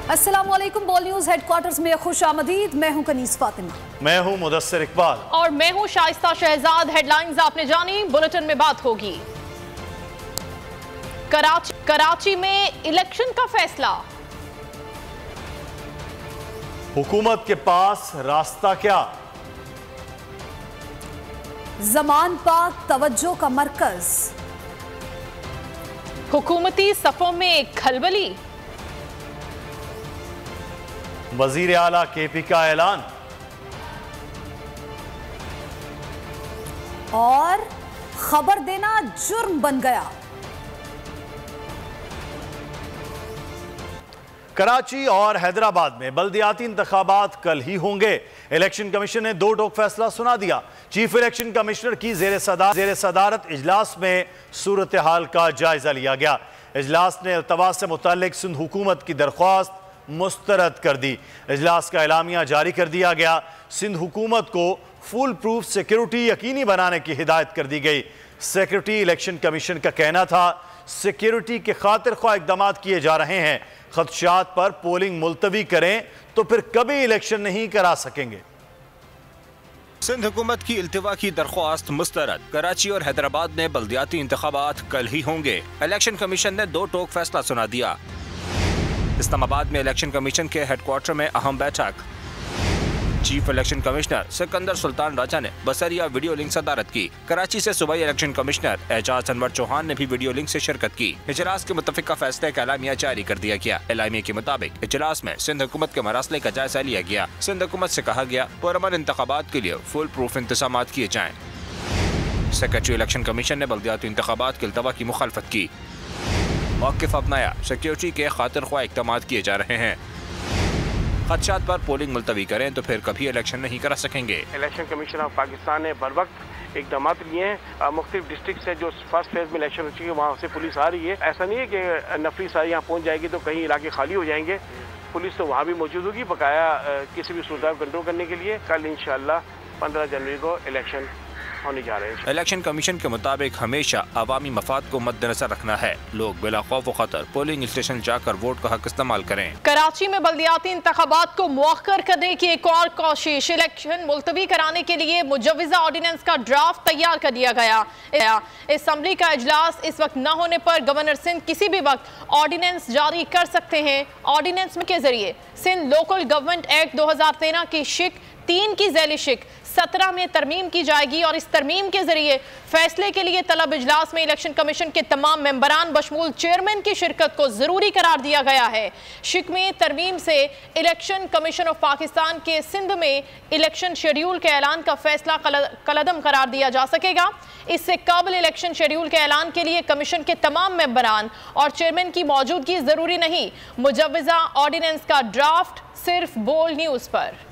अस्सलामुअलैकुम। बोल news headquarters में खुश आमदीद। मैं हूं कनीस फातिमा। मैं हूं मुदस्सिर इकबाल और मैं हूं शाइस्ता शहजाद। हेडलाइंस आपने जानी, बुलेटिन में बात होगी। कराची में इलेक्शन का फैसला, हुकूमत के पास रास्ता क्या, जमान पाक तवज्जो का मरकज, हुकूमती सफों में खलबली, वजीर आला केपी का ऐलान और खबर देना जुर्म बन गया। कराची और हैदराबाद में बल्दियाती इंतखाबात कल ही होंगे। इलेक्शन कमीशन ने दो टोक फैसला सुना दिया। चीफ इलेक्शन कमिश्नर की जेर सदारत इजलास में सूरत हाल का जायजा लिया गया। इजलास ने अल्तवा से मुताल्लिक सिंध हुकूमत की दरख्वास्त मुस्तरद कर दी। इजलास का एलामिया जारी कर दिया गया। सिंध हुकूमत को फुल प्रूफ सिक्योरिटी यकीनी बनाने की हिदायत कर दी गई। सेक्रेटरी इलेक्शन कमीशन का कहना था सिक्योरिटी के खातिर ख्वाह इकदाम किए जा रहे हैं। खदशात पर पोलिंग मुलतवी करें तो फिर कभी इलेक्शन नहीं करा सकेंगे। सिंध हुकूमत की इल्तिवा की दरख्वास्त मुस्तरद। कराची और हैदराबाद में बल्दियाती इंतखाबात कल ही होंगे। इलेक्शन कमीशन ने दो टोक फैसला सुना दिया। इस्लामाबाद में इलेक्शन कमीशन के हेडक्वार्टर में अहम बैठक। Chief election commissioner Sikandar Sultan Raja ने बसरिया वीडियो लिंक सदारत की। कराची से सूबाई इलेक्शन कमिश्नर एजाज अनवर चौहान ने भी वीडियो लिंक से शिरकत की। इजलास के मुतफिका फैसले का एलामिया जारी कर दिया गया। एलामिया के मुताबिक इजलास में सिंध हुकूमत के मरासले का जायजा लिया गया। सिंध हुकूमत से कहा गया पुरअमन इंतखाबात के लिए फुल प्रूफ इंतजाम किए जाएं। सेक्रेटरी इलेक्शन कमीशन ने बल्दियाती इंतखाबात के इल्तवा की मुखालफत की। मौक़िफ़ अपनाया, सिक्योरिटी के खातिर ख्वाह इक़दाम किए जा रहे हैं। खदशात पर पोलिंग मुलतवी करें तो फिर कभी इलेक्शन नहीं करा सकेंगे। इलेक्शन कमीशन ऑफ पाकिस्तान ने बर वक्त इकदाम लिए हैं। मुख्तलिफ डिस्ट्रिक्ट से जो फर्स्ट फेज में इलेक्शन हो चुकी है वहाँ से पुलिस आ रही है। ऐसा नहीं है कि नफरी सारी यहाँ पहुँच जाएगी तो कहीं इलाके खाली हो जाएंगे। पुलिस तो वहाँ भी मौजूद होगी बकाया किसी भी सूरत को कंट्रोल करने के लिए। कल इंशाअल्लाह 15 जनवरी को इलेक्शन होने जा रहे हैं। इलेक्शन कमीशन के मुताबिक हमेशा अवामी मफाद को मद्देनजर रखना है। लोग बिला खौफ व खतर पोलिंग स्टेशन जाकर वोट का हक इस्तेमाल करें। कराची में बल्दियाती इंतखाबात को मुअख्खर करने की एक और कोशिश। इलेक्शन मुलतवी कराने के लिए मुजव्विज़ा ऑर्डिनेंस का ड्राफ्ट तैयार कर दिया गया। असम्बली का इजलास इस वक्त न होने पर गवर्नर सिंध किसी भी वक्त ऑर्डिनेंस जारी कर सकते हैं। ऑर्डिनेंस के जरिए सिंध लोकल गवर्नमेंट एक्ट 2013 की शिक 3 की झैली शिक 17 में तरमीम की जाएगी और इस तरमीम के जरिए फैसले के लिए तलब इजलास में इलेक्शन कमीशन के तमाम मेंबरान बशमूल चेयरमैन की शिरकत को जरूरी करार दिया गया है। शिक में तरमीम से इलेक्शन कमीशन ऑफ पाकिस्तान के सिंध में इलेक्शन शेड्यूल के ऐलान का फैसला कलअदम करार दिया जा सकेगा। इससे कबल इलेक्शन शेड्यूल के ऐलान के लिए कमीशन के तमाम मेंबरान और चेयरमैन की मौजूदगी जरूरी नहीं। मुजव्विज़ा ऑर्डिनेंस का ड्राफ्ट सिर्फ बोल न्यूज पर।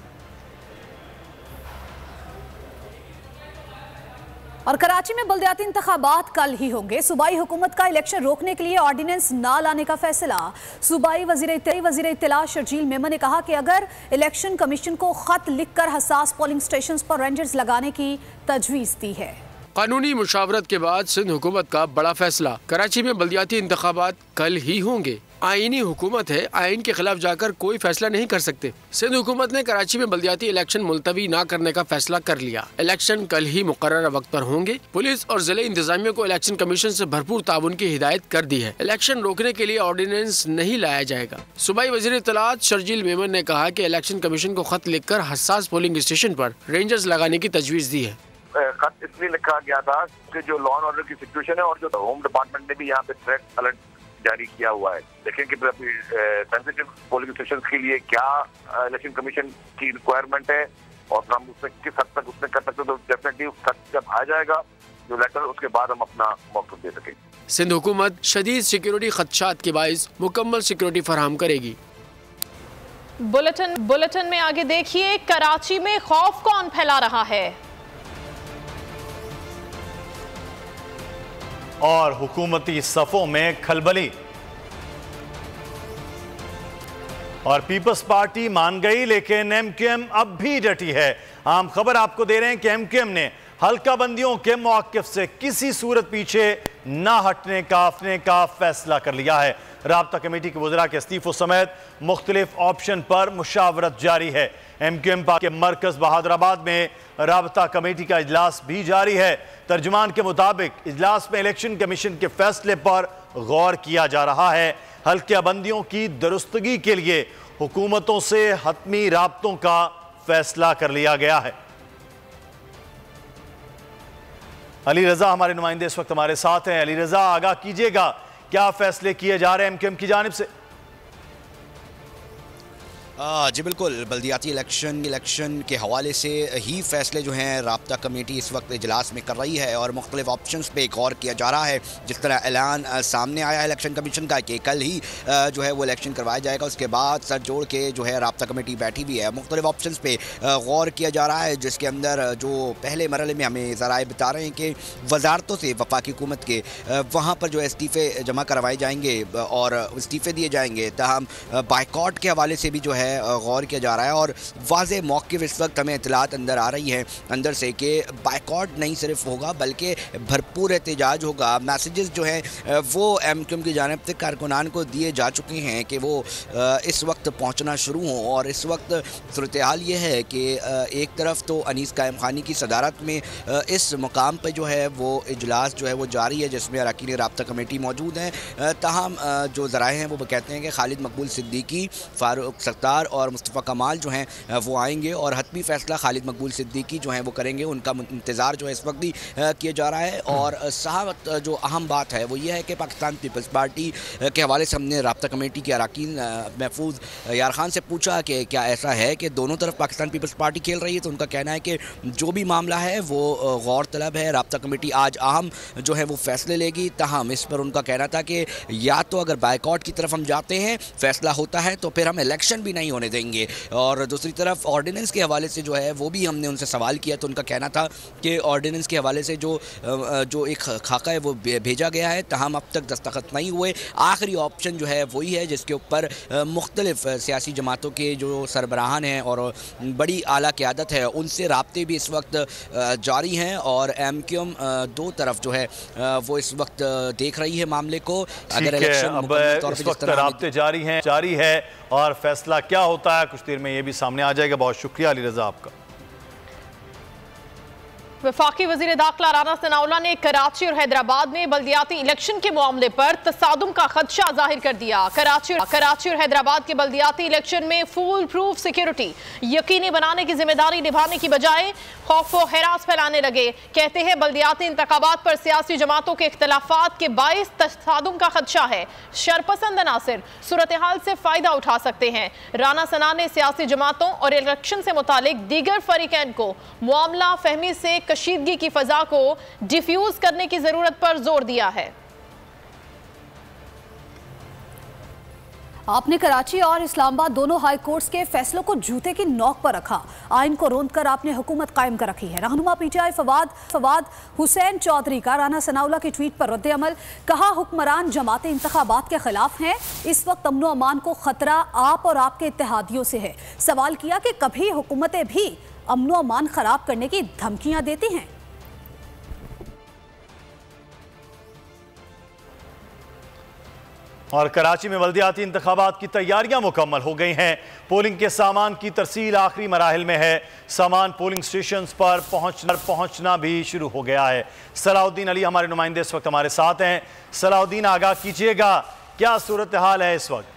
और कराची में बल्दियाती इंतखाबात कल ही होंगे। सूबाई हुकूमत का इलेक्शन रोकने के लिए ऑर्डिनेंस ना लाने का फैसला। सूबाई वजीर इत्तला शर्जील मेमन ने कहा कि अगर इलेक्शन कमीशन को खत लिखकर हसास पोलिंग स्टेशन पर रेंजर्स लगाने की तजवीज़ दी है। कानूनी मुशावरत के बाद सिंध हुकूमत का बड़ा फैसला। कराची में बल्दियाती इंतखाबात कल ही होंगे। आईनी हुकूमत है, आइन के खिलाफ जाकर कोई फैसला नहीं कर सकते। सिंध हुकूमत ने कराची में बल्दियाती इलेक्शन मुलतवी न करने का फैसला कर लिया। इलेक्शन कल ही मुकर्रर वक्त पर होंगे। पुलिस और जिले इंतजामिया को इलेक्शन कमीशन से भरपूर ताउन की हिदायत कर दी है। इलेक्शन रोकने के लिए ऑर्डिनेंस नहीं लाया जाएगा। सूबाई वजीर इत्तलात शर्जील मेमन ने कहा कि इलेक्शन कमीशन को खत लिखकर हसास पोलिंग स्टेशन पर रेंजर्स लगाने की तजवीज़ दी है। खत इसलिए लिखा गया था कि जो लॉ एंड ऑर्डर की सिचुएशन है और जो होम डिपार्टमेंट ने भी यहाँ पे थ्रेट अलर्ट जारी किया हुआ है। देखें कि सेंसिटिव पोलिंग स्टेशन के लिए क्या इलेक्शन कमीशन की रिक्वायरमेंट है और हम उसमें किस हद तक उसमें कर सकते। तो डेफिनेटली जब आ जाएगा जो लेटर उसके बाद हम अपना मौक़िफ़ दे सकेंगे। सिंध हुकूमत शदीद सिक्योरिटी खदशात के बाइस मुकम्मल सिक्योरिटी फराहम करेगी। बुलेटिन में आगे देखिए, कराची में खौफ कौन फैला रहा है और हुकूमती सफ़ों में खलबली। और पीपल्स पार्टी मान गई लेकिन एमक्यूएम अब भी डटी है। आम खबर आपको दे रहे हैं कि एमक्यूएम ने हल्का बंदियों के मौक़िफ़ से किसी सूरत पीछे न हटने का फैसला कर लिया है। राब्ता कमेटी के वज़रा के इस्तीफों समेत मुख्तलिफ ऑप्शन पर मुशावरत जारी है। MQM के मरकज बहादुराबाद में राब्ता कमेटी का इजलास भी जारी है। तर्जुमान के मुताबिक इजलास में इलेक्शन कमीशन के फैसले पर गौर किया जा रहा है। हल्के बंदियों की दुरुस्तगी के लिए हुकूमतों से हतमी राब्तों का फैसला कर लिया गया है। अली रजा हमारे नुमाइंदे इस वक्त हमारे साथ हैं। अली रजा, आगाह कीजिएगा, क्या फैसले किए जा रहे हैं MQM की जानिब से? जी बिल्कुल, बल्दियाती इलेक्शन के हवाले से ही फैसले जो हैं राब्ता कमेटी इस वक्त इजलास में कर रही है और मुख्तलिफ ऑप्शंस पे गौर किया जा रहा है। जिस तरह ऐलान सामने आया इलेक्शन कमीशन का कि कल ही जो है वो इलेक्शन करवाया जाएगा, उसके बाद सर जोड़ के जो है राब्ता कमेटी बैठी हुई है। मुख्तलिफ ऑप्शंस पे गौर किया जा रहा है, जिसके अंदर जो पहले मरहले में हमें ज़राए बता रहे हैं कि वजारतों से वफाकी हुकूमत के वहाँ पर जो है इस्तीफ़े जमा करवाए जाएंगे और इस्तीफ़े दिए जाएंगे। ताहम बाइकॉट के हवाले से भी जो है गौर किया जा रहा है और वाज़े मौक़िफ़ इस वक्त हमें इत्तलात अंदर आ रही है अंदर से कि बाइकॉट नहीं सिर्फ होगा बल्कि भरपूर एहतजाज होगा। मैसेजेस जो हैं वो MQM की जानिब से कारकुनान को दिए जा चुके हैं कि वो इस वक्त पहुंचना शुरू हों। और इस वक्त सूरत हाल ये है कि एक तरफ तो अनीस कायम खानी की सदारत में इस मुकाम पर जो है वो इजलास जो है वो जारी है, जिसमें अरकान राब्ता कमेटी मौजूद हैं। ताहम जो ज़राए हैं वो कहते हैं कि खालिद मकबूल सिद्दीकी, फ़ारूक सत्तार और मुस्तफ़ा कमाल जो हैं वो आएंगे और हतमी फ़ैसला खालिद मकबूल सिद्दीकी जो हैं वो करेंगे। उनका इंतज़ार जो है इस वक्त भी किया जा रहा है। और साहब जो अहम बात है वो ये है कि पाकिस्तान पीपल्स पार्टी के हवाले से हमने राब्ता कमेटी के अरकान महफूज यार खान से पूछा कि क्या ऐसा है कि दोनों तरफ पाकिस्तान पीपल्स पार्टी खेल रही है, तो उनका कहना है कि जो भी मामला है वो गौर तलब है। राब्ता कमेटी आज अहम जो है वो फ़ैसले लेगी। ताहम इस पर उनका कहना था कि या तो अगर बाइकआउट की तरफ हम जाते हैं, फ़ैसला होता है, तो फिर हम इलेक्शन भी नहीं होने देंगे। और दूसरी तरफ ऑर्डिनेंस के हवाले से जो है वो भी हमने उनसे सवाल किया, तो उनका कहना था कि ऑर्डिनेंस के हवाले से जो एक खाका है वो भेजा गया है, ताहम अब तक दस्तखत नहीं हुए। आखिरी ऑप्शन जो है वही है जिसके ऊपर मुख्तलिफ सियासी जमातों के जो सरबराहान हैं और बड़ी आला क़यादत है उनसे राब्ते भी इस वक्त जारी हैं। और MQM दो तरफ जो है वो इस वक्त देख रही है मामले को। अगर इलेक्शन इस वक्त राब्ते जारी है और फैसला क्या होता है कुछ देर में ये भी सामने आ जाएगा। बहुत शुक्रिया अली रजा आपका। वफाकी वज़ीर दाखिला राना सनाउल्लाह ने कराची और हैदराबाद में बल्दियाती इलेक्शन के मामले पर तसादुम का खदशा जाहिर कर दिया। कराची और हैदराबाद के बल्दियाती इलेक्शन में फुल प्रूफ सिक्योरिटी यकीनी बनाने की जिम्मेदारी निभाने की बजाय खौफ व हरास फैलाने लगे। कहते हैं बल्दियाती इंतखाबात पर सियासी जमातों के इख्तलाफात के बाइस तसादुम का खदशा है। शरपसंद अनासिर सूरत हाल से फ़ायदा उठा सकते हैं। राना सना ने सियासी जमातों और इलेक्शन से मुतालिक दीगर फरीकैन को मामला फहमी से कशीदगी की फजा को डिफ्यूज करने की जरूरत पर जोर दिया है। आपने कराची और इस्लामाबाद दोनों हाई कोर्ट्स के फैसलों को जूते की नोक पर रखा। आइन को रोंदकर आपने हुकूमत कायम कर रखी है। रहनुमा PTI फवाद हुसैन चौधरी का राना सनाउल्लाह की ट्वीट पर रद्द अमल। कहा हुक्मरान जमाते इंतखाबात के खिलाफ हैं। इस वक्त अमन अमान को खतरा आप और आपके इत्तेहादियों से है। सवाल किया कि कभी हुकूमतें भी अमन अमान खराब करने की धमकियां देती हैं। और कराची में बल्दियाती इंतखाबात की तैयारियां मुकम्मल हो गई हैं। पोलिंग के सामान की तरसील आखिरी मराहिल में है। सामान पोलिंग स्टेशंस पर पहुंचना भी शुरू हो गया है। सलाउद्दीन अली हमारे नुमाइंदे इस वक्त हमारे साथ हैं। सलाउद्दीन, आगाह कीजिएगा, क्या सूरत हाल है इस वक्त?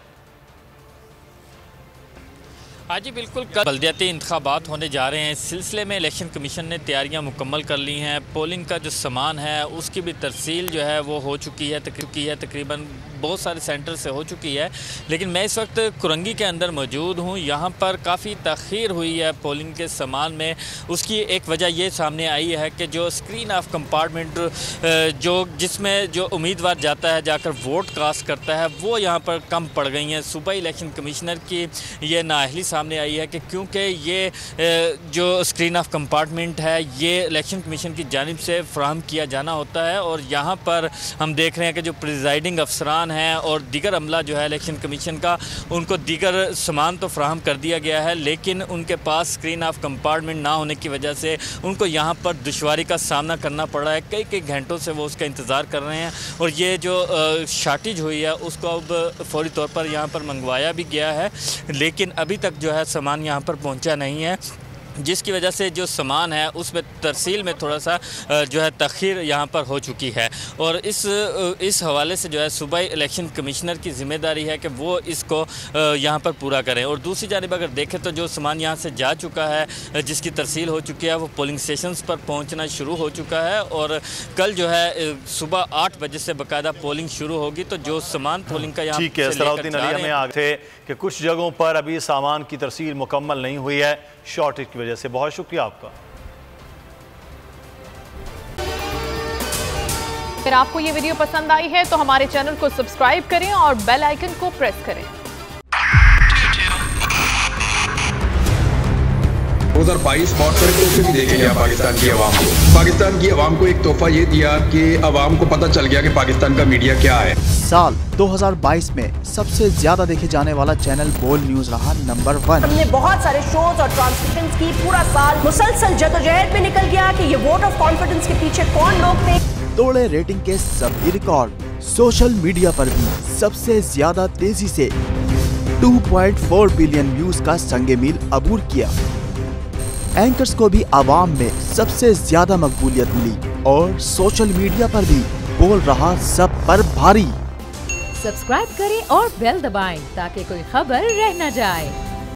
हाँ जी बिल्कुल, कल बल्दियाती इंतखाबात होने जा रहे हैं। इस सिलसिले में इलेक्शन कमीशन ने तैयारियां मुकम्मल कर ली हैं। पोलिंग का जो सामान है उसकी भी तरसील जो है वो हो चुकी है, तकरीबन बहुत सारे सेंटर से हो चुकी है। लेकिन मैं इस वक्त कुरंगी के अंदर मौजूद हूँ। यहाँ पर काफ़ी तख़ीर हुई है पोलिंग के सामान में। उसकी एक वजह ये सामने आई है कि जो स्क्रीन ऑफ कंपार्टमेंट जिसमें जो उम्मीदवार जाता है जाकर वोट कास्ट करता है वो यहाँ पर कम पड़ गई हैं। सूबाई इलेक्शन कमिश्नर की ये नाअहली सामने आई है कि क्योंकि ये जो स्क्रीन ऑफ कंपार्टमेंट है ये इलेक्शन कमीशन की जानिब से फ्राहम किया जाना होता है, और यहाँ पर हम देख रहे हैं कि जो प्रिजाइडिंग अफसरान हैं और दीगर अमला जो है इलेक्शन कमीशन का, उनको दीगर सामान तो फ्राहम कर दिया गया है, लेकिन उनके पास स्क्रीन ऑफ कंपार्टमेंट ना होने की वजह से उनको यहाँ पर दुश्वारी का सामना करना पड़ रहा है। कई घंटों से वो उसका इंतज़ार कर रहे हैं, और ये जो शार्टेज हुई है उसको अब फौरी तौर पर यहाँ पर मंगवाया भी गया है, लेकिन अभी तक जो है सामान यहाँ पर पहुँचा नहीं है, जिसकी वजह से जो सामान है उसमें तरसील में थोड़ा सा जो है तख़ीर यहाँ पर हो चुकी है। और इस हवाले से जो है सूबाई इलेक्शन कमिश्नर की ज़िम्मेदारी है कि वो इसको यहाँ पर पूरा करें। और दूसरी जानिब अगर देखें तो जो सामान यहाँ से जा चुका है, जिसकी तरसील हो चुकी है, वो पोलिंग स्टेशंस पर पहुँचना शुरू हो चुका है, और कल जो है सुबह 8 बजे से बाकायदा पोलिंग शुरू होगी। तो जो सामान पोलिंग का यहाँ ठीक है, सलाउद्दीन अली में आगे थे कि कुछ जगहों पर अभी सामान की तरसील मुकम्मल नहीं हुई है शॉर्टेज की वजह से। बहुत शुक्रिया आपका। अगर आपको ये वीडियो पसंद आई है तो हमारे चैनल को सब्सक्राइब करें और बेल आइकन को प्रेस करें। 2022 बहुत सारे तोहफे भी देखे गया पाकिस्तान की आवाम को। पाकिस्तान की आवाम को एक तोहफा ये दिया कि आवाम को पता चल गया कि पाकिस्तान का मीडिया क्या है। साल 2022 में सबसे ज्यादा देखे जाने वाला चैनल बोल न्यूज रहा नंबर 1। हमने बहुत सारे शोज और ट्रांसमिशंस की, पूरा साल मुसलसल जदोजहद में निकल गया कि ये वोट ऑफ कॉन्फिडेंस के पीछे कौन लोग थे। तोड़े रेटिंग के सभी रिकॉर्ड। सोशल मीडिया पर भी सबसे ज्यादा तेजी से 2.4 बिलियन व्यूज का संगे मील अबूर किया। एंकर्स को भी आवाम में सबसे ज्यादा मकबूलियत मिली, और सोशल मीडिया पर भी बोल रहा सब पर भारी। सब्सक्राइब करें और बेल दबाएं ताकि कोई खबर रह न जाए।